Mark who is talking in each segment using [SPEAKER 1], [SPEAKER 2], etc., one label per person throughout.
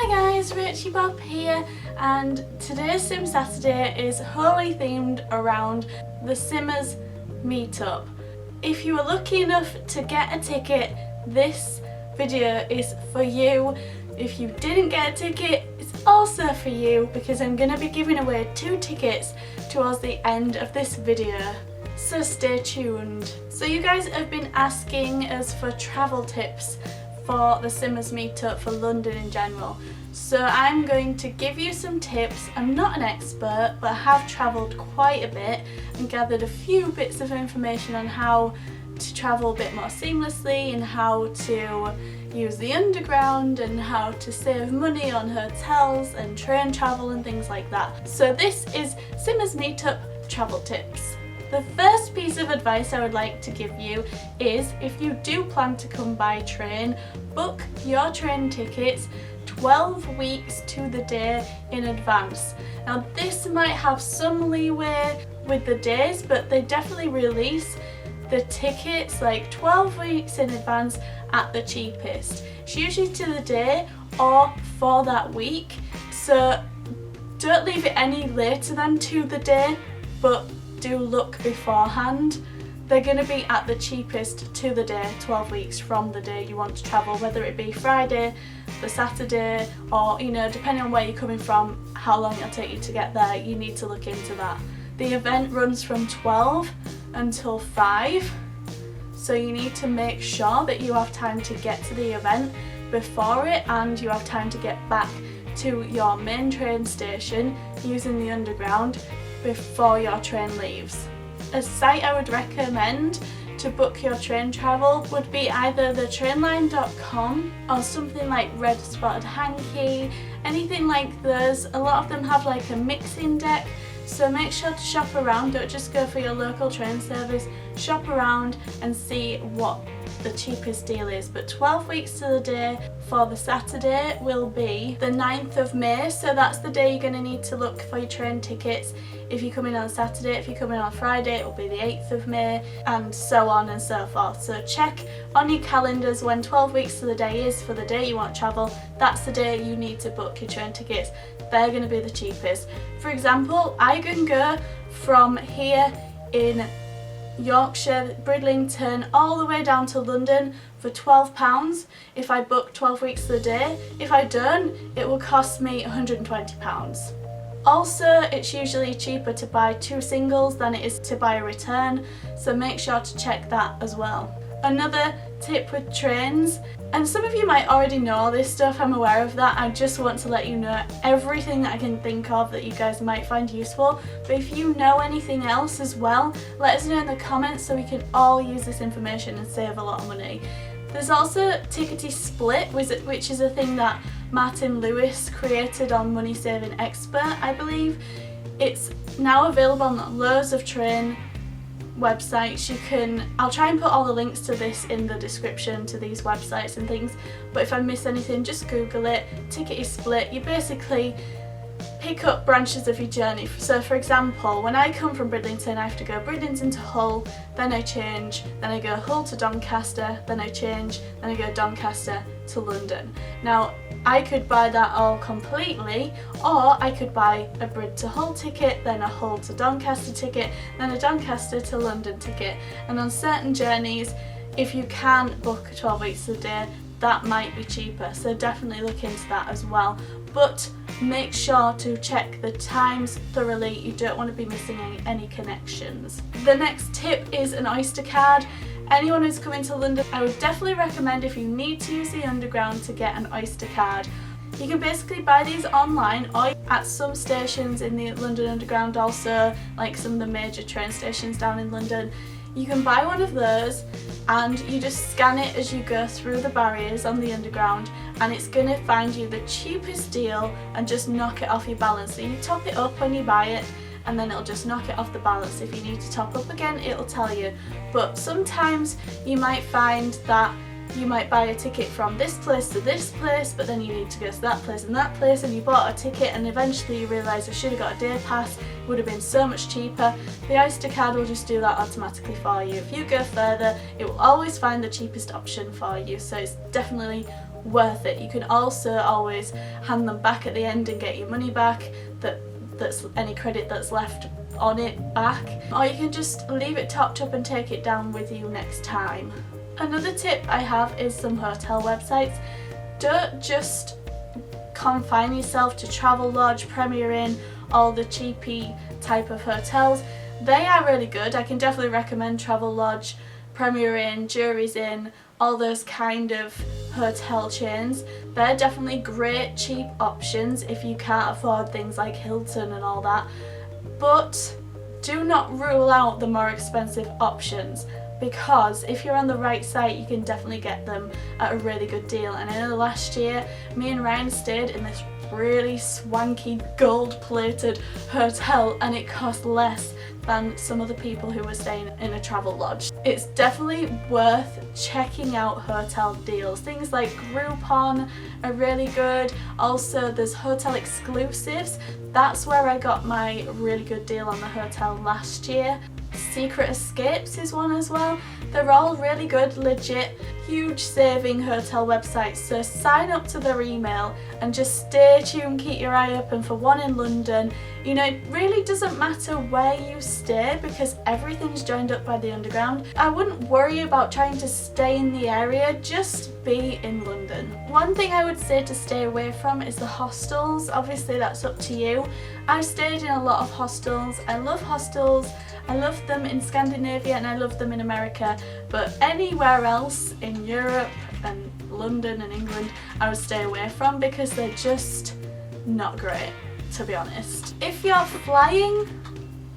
[SPEAKER 1] Hi guys, Rachybop here, and today's Sim Saturday is wholly themed around the Simmers Meetup. If you were lucky enough to get a ticket, this video is for you. If you didn't get a ticket, it's also for you because I'm going to be giving away 2 tickets towards the end of this video. So stay tuned. So you guys have been asking us for travel tips for the Simmers Meetup for London in general. So I'm going to give you some tips. I'm not an expert, but I have travelled quite a bit and gathered a few bits of information on how to travel a bit more seamlessly and how to use the underground and how to save money on hotels and train travel and things like that. So this is Simmers Meetup travel tips. The first piece of advice I would like to give you is if you do plan to come by train, book your train tickets 12 weeks to the day in advance. Now this might have some leeway with the days, but they definitely release the tickets like 12 weeks in advance at the cheapest. It's usually to the day or for that week, so don't leave it any later than to the day, but do look beforehand. They're going to be at the cheapest to the day 12 weeks from the day you want to travel, whether it be Friday, the Saturday, or depending on where you're coming from, how long it'll take you to get there. You need to look into that. The event runs from 12 until 5, so you need to make sure that you have time to get to the event before it and you have time to get back to your main train station using the underground before your train leaves. A site I would recommend to book your train travel would be either thetrainline.com or something like Red Spotted Hanky, anything like those. A lot of them have like a mixing deck, so make sure to shop around. Don't just go for your local train service, shop around and see what the cheapest deal is. But 12 weeks to the day for the Saturday will be the 9th of May, so that's the day you're going to need to look for your train tickets. If you come in on Saturday, if you come in on Friday, it will be the 8th of May, and so on and so forth. So check on your calendars when 12 weeks to the day is for the day you want to travel. That's the day you need to book your train tickets. They're going to be the cheapest. For example, I can go from here in Yorkshire, Bridlington, all the way down to London for £12 if I book 12 weeks to the day. If I don't, it will cost me £120. Also, it's usually cheaper to buy 2 singles than it is to buy a return, so make sure to check that as well. Another tip with trains, and some of you might already know this stuff, I'm aware of that, I just want to let you know everything that I can think of that you guys might find useful, but if you know anything else as well, let us know in the comments so we can all use this information and save a lot of money. There's also Tickety Split, which is a thing that Martin Lewis created on Money Saving Expert, I believe. It's now available on loads of train websites. I'll try and put all the links to this in the description to these websites and things, but if I miss anything, just Google it. Tickety Split, you basically pick up branches of your journey. So for example, when I come from Bridlington, I have to go Bridlington to Hull, then I change, then I go Hull to Doncaster, then I change, then I go Doncaster to London. Now I could buy that all completely, or I could buy a Brid to Hull ticket, then a Hull to Doncaster ticket, then a Doncaster to London ticket. And on certain journeys, if you can book 12 weeks a day, that might be cheaper, so definitely look into that as well. But make sure to check the times thoroughly, you don't want to be missing any connections. The next tip is an Oyster card. Anyone who's coming to London, I would definitely recommend, if you need to use the underground, to get an Oyster card. You can basically buy these online or at some stations in the London Underground, also like some of the major train stations down in London. You can buy one of those and you just scan it as you go through the barriers on the underground, and it's going to find you the cheapest deal and just knock it off your balance. So you top it up when you buy it and then it'll just knock it off the balance. If you need to top up again, it'll tell you. But sometimes you might find that you might buy a ticket from this place to this place, but then you need to go to that place and that place, and you bought a ticket and eventually you realise I should have got a day pass, it would have been so much cheaper. The Oyster card will just do that automatically for you. If you go further, it will always find the cheapest option for you, so it's definitely worth it. You can also always hand them back at the end and get your money back, that's any credit that's left on it back, or you can just leave it topped up and take it down with you next time. Another tip I have is some hotel websites. Don't just confine yourself to Travelodge, Premier Inn, all the cheapy type of hotels. They are really good. I can definitely recommend Travelodge, Premier Inn, Jury's Inn, all those kind of hotel chains. They're definitely great cheap options if you can't afford things like Hilton and all that. But do not rule out the more expensive options, because if you're on the right site you can definitely get them at a really good deal. And I know last year me and Ryan stayed in this really swanky gold plated hotel and it cost less than some other people who were staying in a Travelodge. It's definitely worth checking out hotel deals. Things like Groupon are really good. Also there's hotel exclusives. That's where I got my really good deal on the hotel last year. Secret Escapes is one as well. They're all really good, legit, huge saving hotel websites, so sign up to their email and just stay tuned, keep your eye open for one in London. You know, it really doesn't matter where you stay because everything's joined up by the underground. I wouldn't worry about trying to stay in the area, just be in London. One thing I would say to stay away from is the hostels. Obviously that's up to you. I've stayed in a lot of hostels. I love hostels. I love them in Scandinavia and I love them in America, but anywhere else in Europe and London and England I would stay away from because they're just not great, to be honest. If you're flying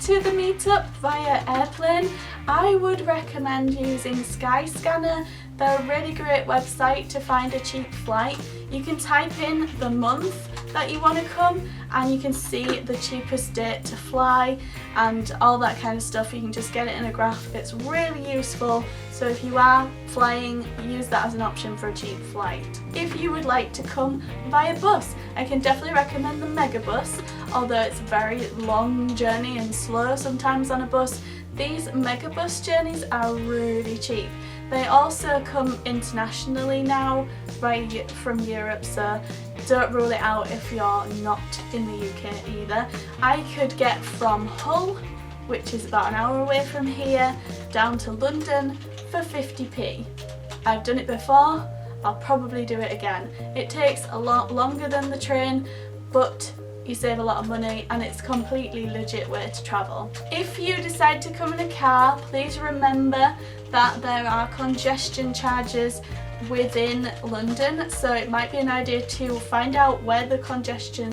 [SPEAKER 1] to the meetup via airplane, I would recommend using Skyscanner. They're a really great website to find a cheap flight. You can type in the month that you want to come and you can see the cheapest date to fly and all that kind of stuff. You can just get it in a graph. It's really useful, so if you are flying, use that as an option for a cheap flight. If you would like to come via bus, I can definitely recommend the Megabus, although it's a very long journey and slow sometimes on a bus. These Megabus journeys are really cheap. They also come internationally now, right from Europe, so don't rule it out if you're not in the UK either. I could get from Hull, which is about an hour away from here, down to London for 50p. I've done it before, I'll probably do it again. It takes a lot longer than the train, but you save a lot of money and it's a completely legit way to travel. If you decide to come in a car, please remember that there are congestion charges within London, so it might be an idea to find out where the congestion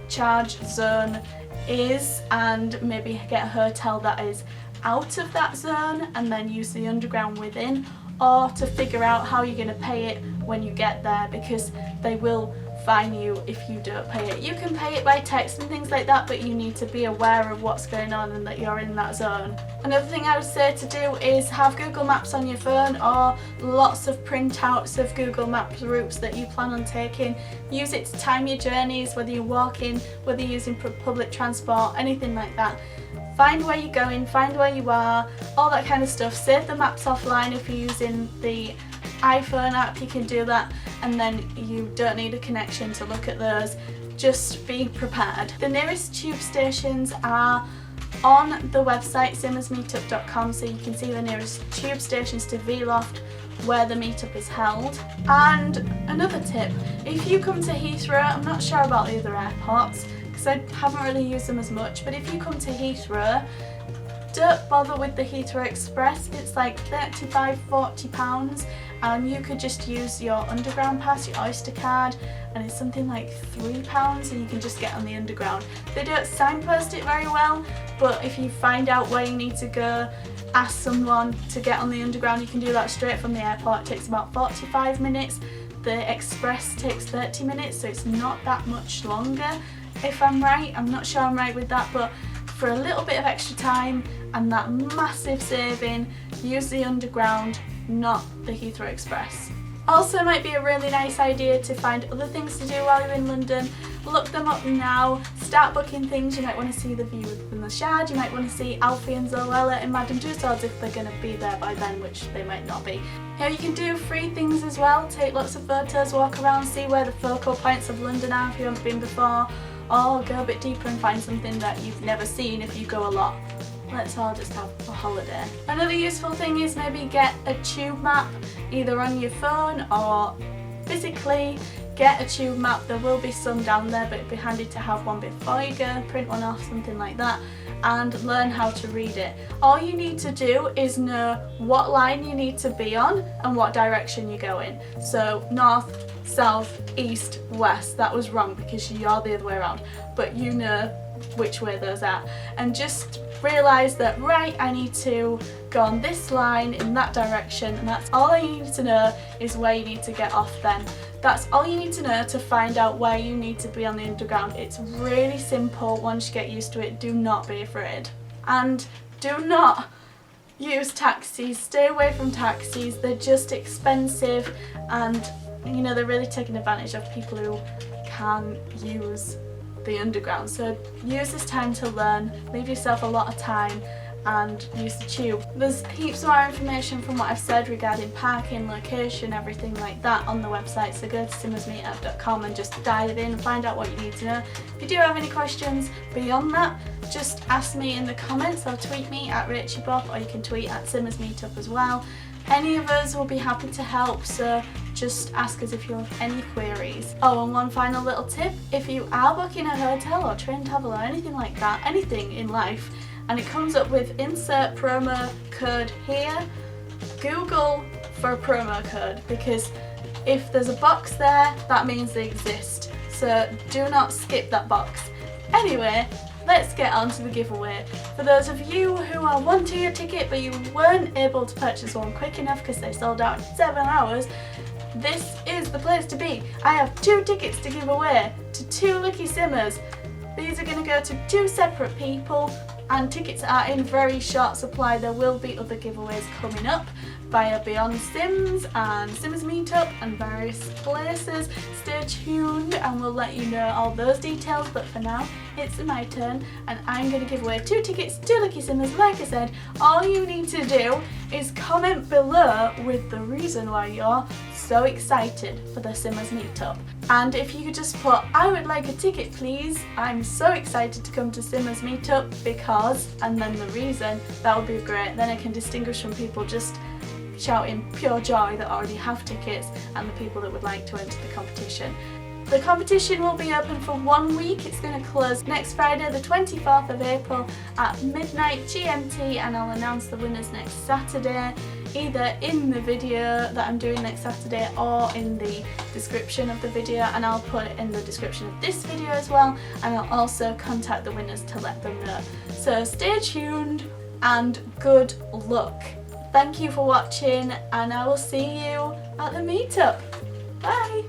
[SPEAKER 1] charge zone is and maybe get a hotel that is out of that zone and then use the underground within, or to figure out how you're going to pay it when you get there, because they will fine you if you don't pay it. You can pay it by text and things like that, but you need to be aware of what's going on and that you're in that zone. Another thing I would say to do is have Google Maps on your phone or lots of printouts of Google Maps routes that you plan on taking. Use it to time your journeys, whether you're walking, whether you're using public transport, anything like that. Find where you're going, find where you are, all that kind of stuff. Save the maps offline if you're using the iPhone app, you can do that, and then you don't need a connection to look at those. Just be prepared. The nearest tube stations are on the website simmersmeetup.com, so you can see the nearest tube stations to Veloft where the meetup is held. And another tip, if you come to Heathrow, I'm not sure about the other airports because I haven't really used them as much, but if you come to Heathrow, don't bother with the Heathrow Express. It's like £35–40 and you could just use your underground pass, your Oyster card, and it's something like £3 and you can just get on the underground. They don't signpost it very well, but if you find out where you need to go, ask someone to get on the underground, you can do that straight from the airport. It takes about 45 minutes. The Express takes 30 minutes, so it's not that much longer, if I'm right. I'm not sure I'm right with that, but for a little bit of extra time and that massive saving, use the underground, not the Heathrow Express. Also, it might be a really nice idea to find other things to do while you're in London. Look them up now, start booking things, you might want to see the view within the shard, you might want to see Alfie and Zoella and Madame Tussauds if they're going to be there by then, which they might not be. Here you can do free things as well, take lots of photos, walk around, see where the focal points of London are if you haven't been before, or go a bit deeper and find something that you've never seen if you go a lot. Let's all just have a holiday. Another useful thing is maybe get a tube map either on your phone or physically. Get a tube map, there will be some down there but it'd be handy to have one before you go, print one off, something like that, and learn how to read it. All you need to do is know what line you need to be on and what direction you're going. So north, south, east, west. That was wrong because you're the other way around, but you know which way those are. And just realise that, right, I need to go on this line in that direction, and that's all you need to know is where you need to get off then. That's all you need to know to find out where you need to be on the underground. It's really simple once you get used to it. Do not be afraid. And do not use taxis. Stay away from taxis. They're just expensive and, you know, they're really taking advantage of people who can use the underground. So use this time to learn, leave yourself a lot of time and use the tube. There's heaps more information from what I've said regarding parking, location, everything like that on the website, so go to simmersmeetup.com and just dive in and find out what you need to know. If you do have any questions beyond that, just ask me in the comments or tweet me at Rachybop, or you can tweet at simmersmeetup as well. Any of us will be happy to help, so just ask us if you have any queries. Oh, and one final little tip, if you are booking a hotel or train travel or anything like that, anything in life, and it comes up with insert promo code here, Google for a promo code, because if there's a box there, that means they exist. So do not skip that box. Anyway, let's get on to the giveaway. For those of you who are wanting a ticket but you weren't able to purchase one quick enough because they sold out in 7 hours, this is the place to be. I have 2 tickets to give away to 2 lucky simmers. These are going to go to 2 separate people, and tickets are in very short supply. There will be other giveaways coming up via Beyond Sims and Simmers Meetup and various places. Stay tuned and we'll let you know all those details, but for now it's my turn and I'm going to give away 2 tickets to lucky simmers. Like I said, all you need to do is comment below with the reason why you're so excited for the Simmers Meetup. And if you could just put, I would like a ticket please, I'm so excited to come to Simmers Meetup because, and then the reason, that would be great. Then I can distinguish from people just shouting pure joy that already have tickets and the people that would like to enter the competition. The competition will be open for 1 week. It's going to close next Friday the 24th of April at midnight GMT, and I'll announce the winners next Saturday, either in the video that I'm doing next Saturday or in the description of the video, and I'll put it in the description of this video as well, and I'll also contact the winners to let them know. So stay tuned and good luck. Thank you for watching and I will see you at the meetup. Bye!